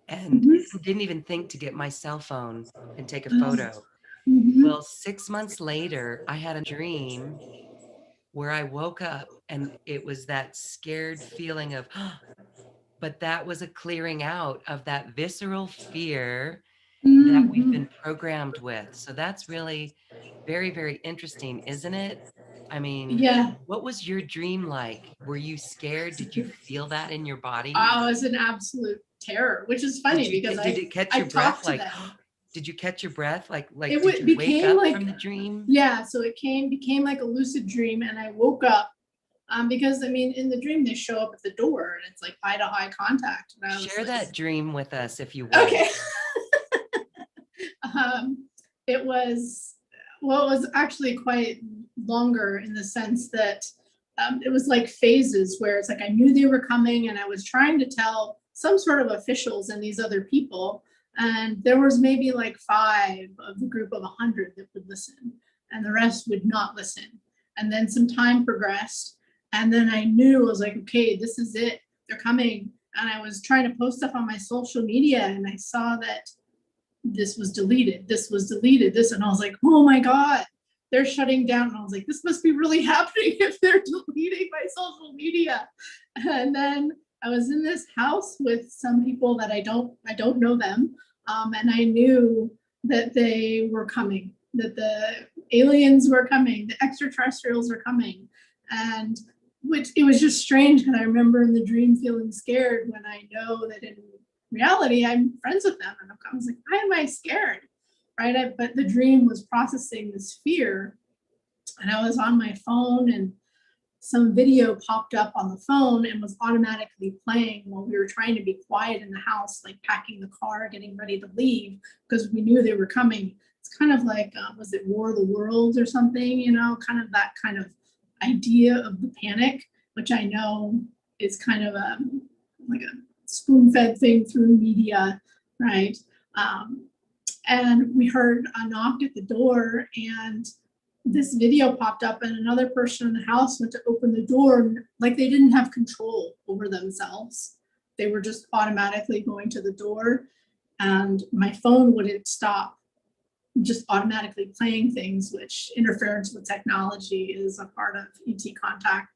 and didn't even think to get my cell phone and take a photo. Well, 6 months later, I had a dream where I woke up and it was that scared feeling of, but that was a clearing out of that visceral fear that we've been programmed with. So that's really very, very interesting, isn't it? I mean,
Yeah.
what was your dream like? Were you scared? Did you feel that in your body?
Oh, it was an absolute terror, which is funny because
did it catch your breath? Like, did you catch your breath? Like did you wake up from the dream?
Yeah, so it became like a lucid dream, and I woke up because I mean, in the dream they show up at the door and it's like eye to eye contact.
Share that dream with us if you would.
Okay. It was actually quite longer in the sense that it was like phases where it's like I knew they were coming and I was trying to tell some sort of officials and these other people, and there was maybe like 5 of the group of 100 that would listen and the rest would not listen. And then some time progressed, and then I knew, I was like, okay, this is it, they're coming. And I was trying to post stuff on my social media and I saw that this was deleted, and I was like, oh my God, they're shutting down. And I was like, this must be really happening if they're deleting my social media. And then I was in this house with some people that I don't know them. And I knew that they were coming, that the aliens were coming, the extraterrestrials were coming. And which it was just strange because I remember in the dream feeling scared when I know that in reality I'm friends with them. And I was like, why am I scared? Right? But the dream was processing this fear. And I was on my phone and some video popped up on the phone and was automatically playing while we were trying to be quiet in the house, like packing the car, getting ready to leave because we knew they were coming. It's kind of like, was it War of the Worlds or something, you know, kind of that kind of idea of the panic, which I know is kind of like a spoon-fed thing through media, right? And we heard a knock at the door, and this video popped up, and another person in the house went to open the door, like they didn't have control over themselves. They were just automatically going to the door, and my phone wouldn't stop just automatically playing things, which interference with technology is a part of ET contact.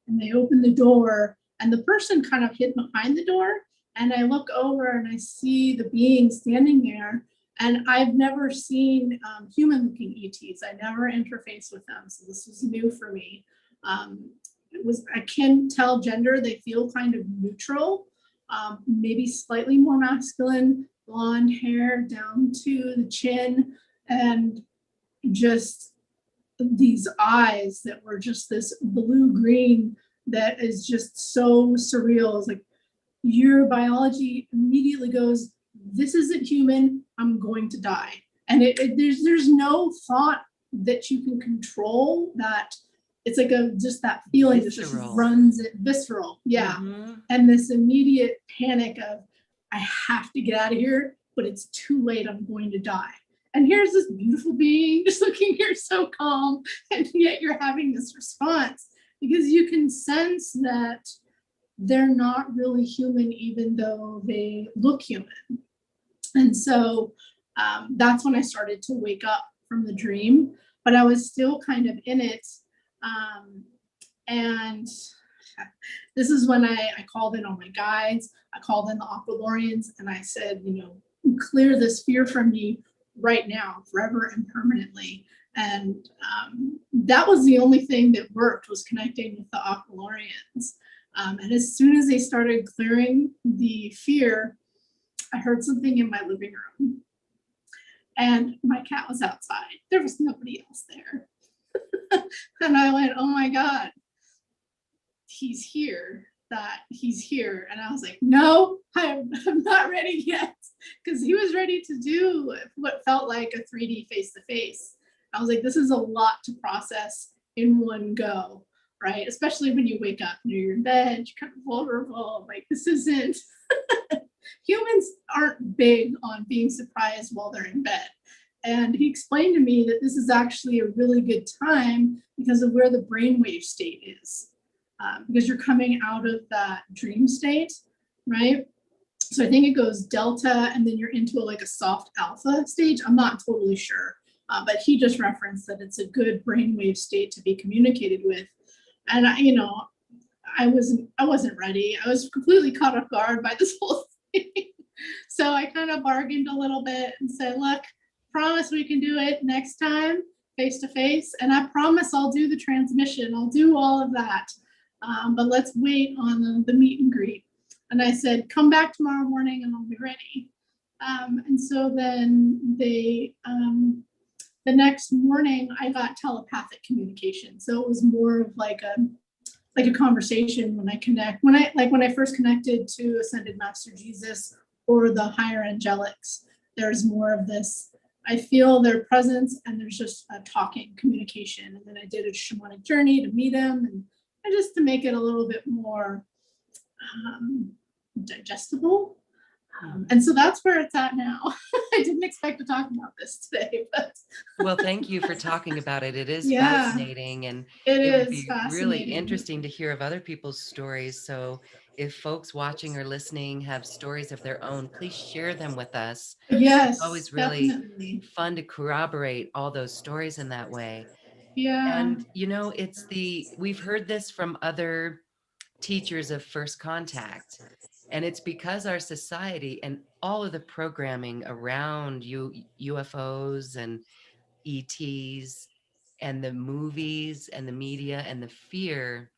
And they opened the door, and the person kind of hid behind the door. And I look over and I see the being standing there. And I've never seen human-looking ETs. I never interfaced with them, so this was new for me. I can't tell gender. They feel kind of neutral, maybe slightly more masculine, blonde hair down to the chin, and just these eyes that were just this blue-green that is just so surreal. It's like your biology immediately goes, this isn't human, I'm going to die. And there's no thought that you can control that. It's like just that feeling that just runs it, visceral. Yeah. Mm-hmm. And this immediate panic of, I have to get out of here, but it's too late, I'm going to die. And here's this beautiful being just looking here so calm, and yet you're having this response because you can sense that they're not really human, even though they look human. And so that's when I started to wake up from the dream, but I was still kind of in it. And this is when I called in all my guides. I called in the Aqualoreans, and I said, you know, clear this fear from me right now, forever and permanently. And that was the only thing that worked, was connecting with the Aqualoreans. And as soon as they started clearing the fear, I heard something in my living room, and my cat was outside. There was nobody else there. And I went, oh my God, he's here, he's here. And I was like, no, I'm not ready yet. Because he was ready to do what felt like a 3D face-to-face. I was like, this is a lot to process in one go, right? Especially when you wake up and you're in bed, you're kind of vulnerable. Like, this isn't, humans aren't big on being surprised while they're in bed. And he explained to me that this is actually a really good time because of where the brainwave state is, because you're coming out of that dream state, right? So I think it goes delta, and then you're into like a soft alpha stage. I'm not totally sure, but he just referenced that it's a good brainwave state to be communicated with. And I wasn't ready. I was completely caught off guard by this whole thing. So I kind of bargained a little bit and said, look, promise we can do it next time face to face. And I promise I'll do the transmission. I'll do all of that. But let's wait on the meet and greet. And I said, come back tomorrow morning and I'll be ready. And so then the next morning I got telepathic communication. So it was more of like a conversation when I first connected to Ascended Master Jesus or the higher angelics. There's more of this, I feel their presence, and there's just a talking communication. And then I did a shamanic journey to meet him, and just to make it a little bit more digestible. And so that's where it's at now. I didn't expect to talk about this today, but
well, thank you for talking about it. It is fascinating, and it would be really interesting to hear of other people's stories. So if folks watching or listening have stories of their own, please share them with us.
Yes,
it's always really definitely fun to corroborate all those stories in that way.
Yeah.
And we've heard this from other teachers of first contact. And it's because our society and all of the programming around UFOs and ETs and the movies and the media and the fear,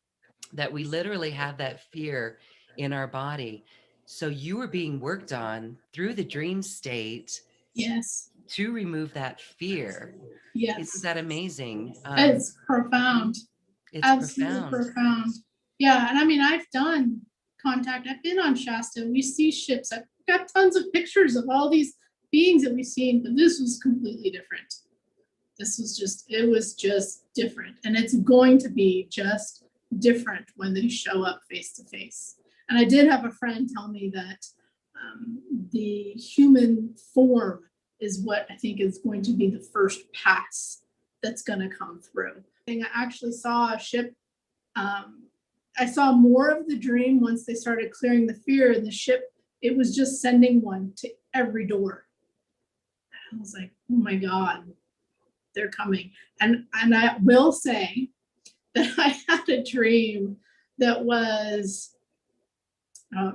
that we literally have that fear in our body. So you were being worked on through the dream state.
Yes.
To remove that fear.
Yes.
Isn't that amazing?
It's profound.
It's
Absolutely
profound.
profound. Yeah, and I mean, I've done contact. I've been on Shasta. We see ships. I've got tons of pictures of all these beings that we've seen, but this was completely different. It was just different. And it's going to be just different when they show up face to face. And I did have a friend tell me that the human form is what I think is going to be the first pass that's going to come through. I actually saw a ship. I saw more of the dream once they started clearing the fear in the ship. It was just sending one to every door. I was like, oh my God, they're coming. And I will say that I had a dream that was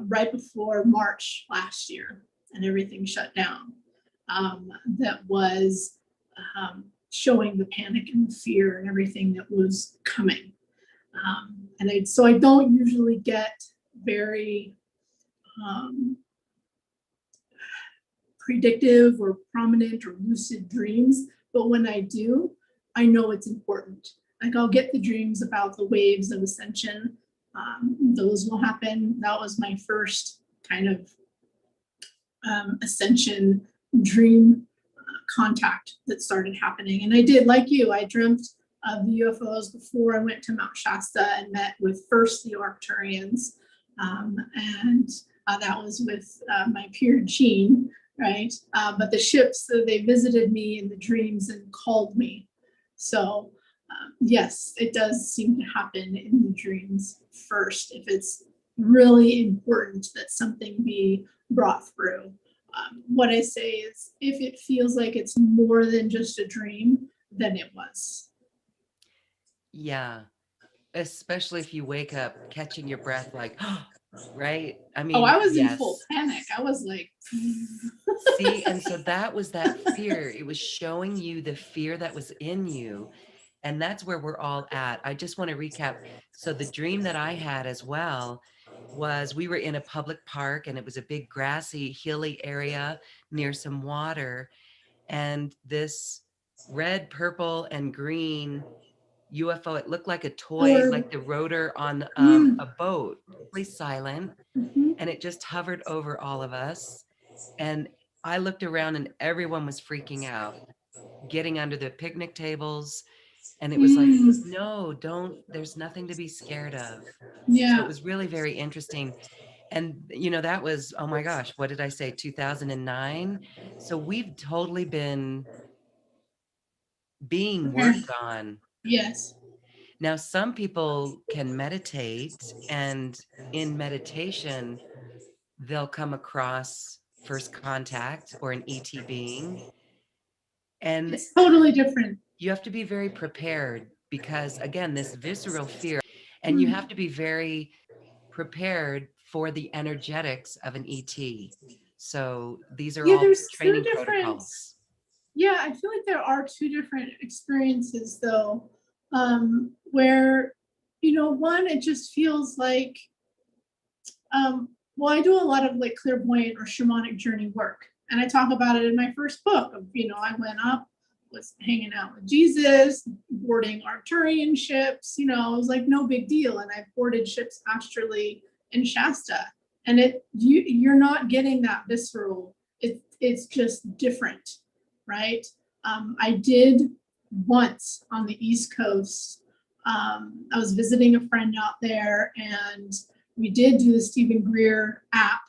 right before March last year and everything shut down. That was showing the panic and the fear and everything that was coming. So I don't usually get very predictive or prominent or lucid dreams, but when I do, I know it's important. Like I'll get the dreams about the waves of ascension. Those will happen. That was my first kind of ascension dream contact that started happening. And I did, like you, I dreamt of the UFOs before I went to Mount Shasta and met with first the Arcturians. And that was with my peer Jean, right? But the ships, they visited me in the dreams and called me. So yes, it does seem to happen in the dreams first if it's really important that something be brought through. What I say is if it feels like it's more than just a dream, then it was.
Yeah. Especially if you wake up catching your breath like, right? I
Oh,
mean,
I was in full
yes.
panic. I was like,
See, and so that was that fear. It was showing you the fear that was in you. And that's where we're all at. I just want to recap. So the dream that I had as well was we were in a public park and it was a big grassy, hilly area near some water. And this red, purple, and green UFO, it looked like a toy,
or,
like the rotor on a boat, totally silent.
mhm,
And it just hovered over all of us. And I looked around and everyone was freaking out, getting under the picnic tables. And it was like, no, don't, there's nothing to be scared of. So it
yeah,
was really very interesting. And, that was, oh my gosh, what did I say, 2009? So we've totally been being
okay,
worked on.
yes.
Now, some people can meditate, and in meditation, they'll come across first contact or an ET being. And
It's totally different.
you have to be very prepared because, again, this visceral fear, and you have
Hmm.
to be very prepared for the energetics of an ET. So these are
Yeah,
all
there's two
training
different,
protocols.
yeah, I feel like there are two different experiences though, where, one, it just feels like, well, I do a lot of like clairvoyant or shamanic journey work. And I talk about it in my first book of, I went up, was hanging out with Jesus, boarding Arcturian ships, it was like no big deal. And I've boarded ships astrally in Shasta. And you're not getting that visceral. It's just different, right? I did once on the East Coast. I was visiting a friend out there and we did do the Stephen Greer app.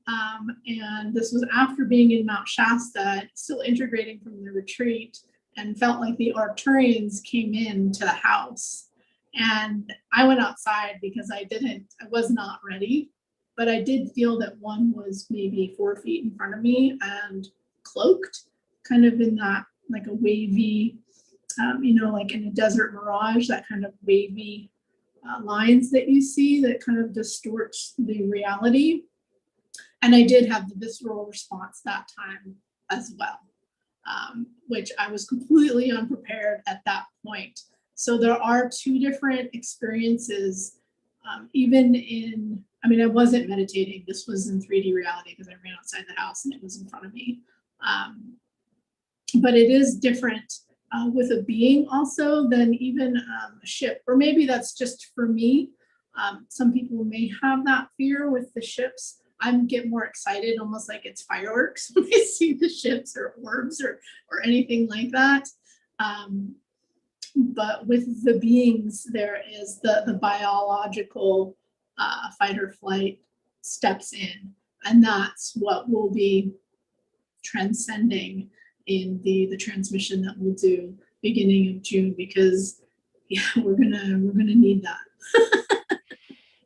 And this was after being in Mount Shasta, still integrating from the retreat, and felt like the Arcturians came in to the house. And I went outside because I was not ready, but I did feel that one was maybe 4 feet in front of me and cloaked, kind of in that like a wavy, like in a desert mirage, that kind of wavy lines that you see that kind of distorts the reality. And I did have the visceral response that time as well, which I was completely unprepared at that point. So there are two different experiences, I wasn't meditating. This was in 3D reality because I ran outside the house and it was in front of me. But it is different with a being also than even a ship. Or maybe that's just for me. Some people may have that fear with the ships. I get more excited, almost like it's fireworks when I see the ships or orbs or anything like that. But with the beings, there is the biological fight or flight steps in, and that's what we'll be transcending in the transmission that we'll do beginning of June, because yeah, we're gonna need that.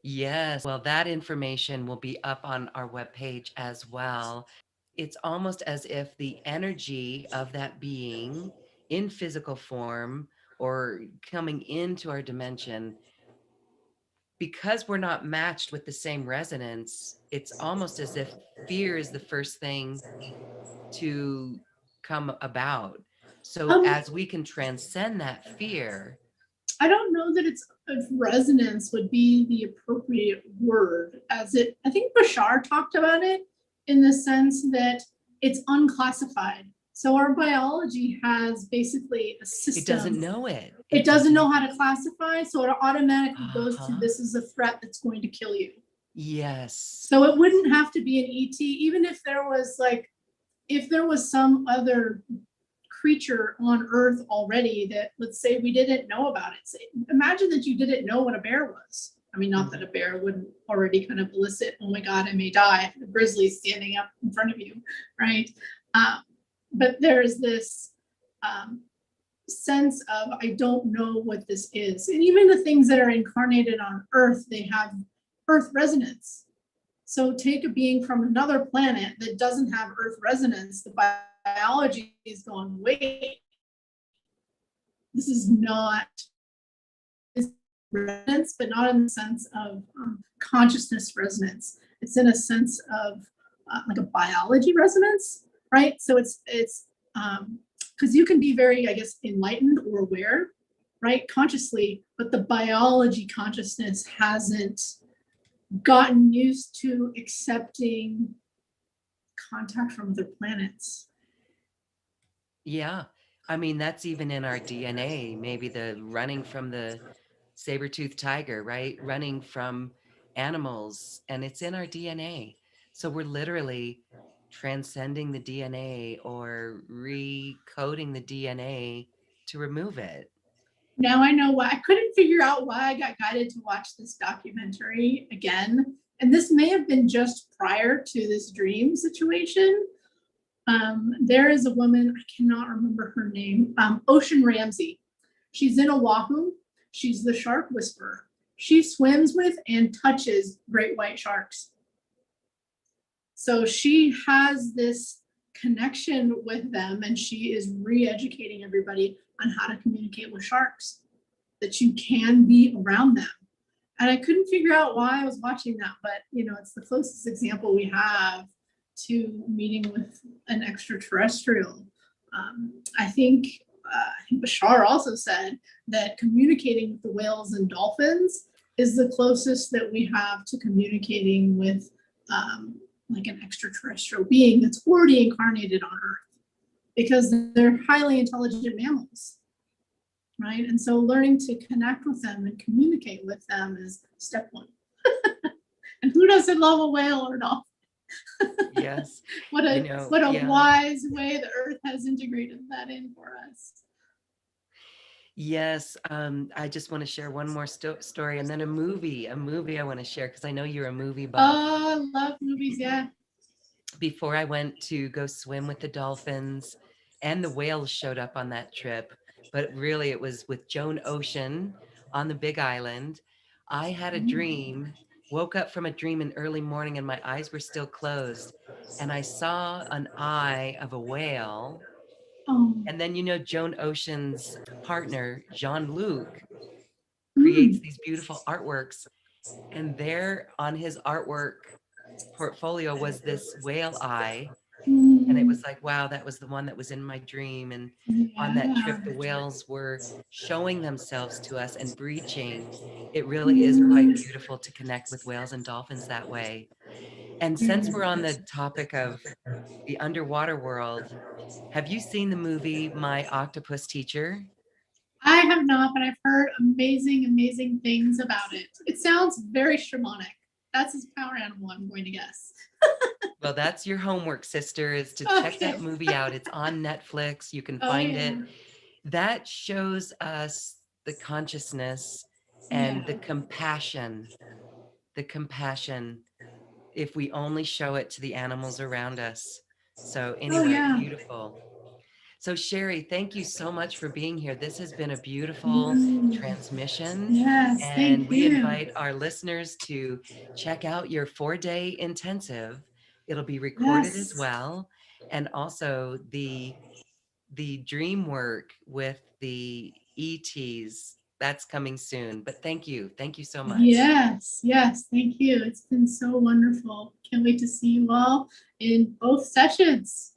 Yes, well, that information will be up on our webpage as well. It's almost as if the energy of that being in physical form or coming into our dimension, because we're not matched with the same resonance, it's almost as if fear is the first thing to come about. So
Um,
as we can transcend that fear,
I don't know that it's if resonance would be the appropriate word, as it, I think Bashar talked about it in the sense that it's unclassified. So our biology has basically a
it doesn't
system.
know it.
It doesn't know how to classify, so it automatically goes to
Uh-huh.
this is a threat that's going to kill you.
Yes.
So it wouldn't have to be an ET, even if there was like, if there was some other creature on Earth already that, let's say, we didn't know about it. Say, imagine that you didn't know what a bear was. I mean, not that a bear wouldn't already kind of elicit, oh my God, I may die if a grizzly's standing up in front of you, right? But there's this sense of, I don't know what this is. And even the things that are incarnated on Earth, they have Earth resonance. So take a being from another planet that doesn't have Earth resonance, the biology is going, wait, this is not this resonance, but not in the sense of consciousness resonance. It's in a sense of like a biology resonance, right? So it's because you can be very, I guess, enlightened or aware, right, consciously, but the biology consciousness hasn't gotten used to accepting contact from other planets.
Yeah. I mean, that's even in our DNA, maybe the running from the saber-toothed tiger, right? Running from animals, and it's in our DNA. So we're literally transcending the DNA or recoding the DNA to remove it.
Now I know why. I couldn't figure out why I got guided to watch this documentary again. And this may have been just prior to this dream situation. There is a woman, I cannot remember her name, Ocean Ramsey. She's in Oahu. She's the shark whisperer. She swims with and touches great white sharks. So she has this connection with them, and she is re-educating everybody on how to communicate with sharks, that you can be around them. And I couldn't figure out why I was watching that, but you know, it's the closest example we have to meeting with an extraterrestrial. I think Bashar also said that communicating with the whales and dolphins is the closest that we have to communicating with like an extraterrestrial being that's already incarnated on Earth, because they're highly intelligent mammals, right? And so learning to connect with them and communicate with them is step one. And who doesn't love a whale or dolphin?
Yes.
What
You
a
know,
what a
yeah.
wise way the Earth has integrated that in for us.
Yes. I just want to share one more story and then a movie I want to share because I know you're a movie buff.
Love movies, yeah.
Before I went to go swim with the dolphins, and the whales showed up on that trip, but really it was with Joan Ocean on the Big Island. I had a dream, woke up from a dream in early morning and my eyes were still closed, and I saw an eye of a whale.
Oh,
And then, you know, Joan Ocean's partner, Jean-Luc, creates
mm,
these beautiful artworks, and there on his artwork portfolio was this whale eye. And it
mm,
was like, wow, that was the one that was in my dream. And on that trip,
yeah.
the whales were showing themselves to us and breaching. It really is quite
Mm,
beautiful to connect with whales and dolphins that way. And since we're
mm.
on the topic of the underwater world, Have you seen the movie My Octopus Teacher?
I have not, but I've heard amazing, amazing things about it. It sounds very shamanic. That's his power animal, I'm going to guess.
Well, that's your homework, sister, is to check
Okay.
that movie out. It's on Netflix. You can
Oh,
find
yeah.
it. That shows us the consciousness and
Yeah.
the compassion, if we only show it to the animals around us. So,
Oh,
anyway,
yeah.
beautiful. So, Sherry, thank you so much for being here. This has been a beautiful
Mm.
transmission.
Yes,
And
thank
we
you.
invite our listeners to check out your 4-day intensive. It'll be recorded as
Yes.
well. And also the dream work with the ETs. That's coming soon. But thank you. Thank you so much.
Yes, yes, thank you. It's been so wonderful. Can't wait to see you all in both sessions.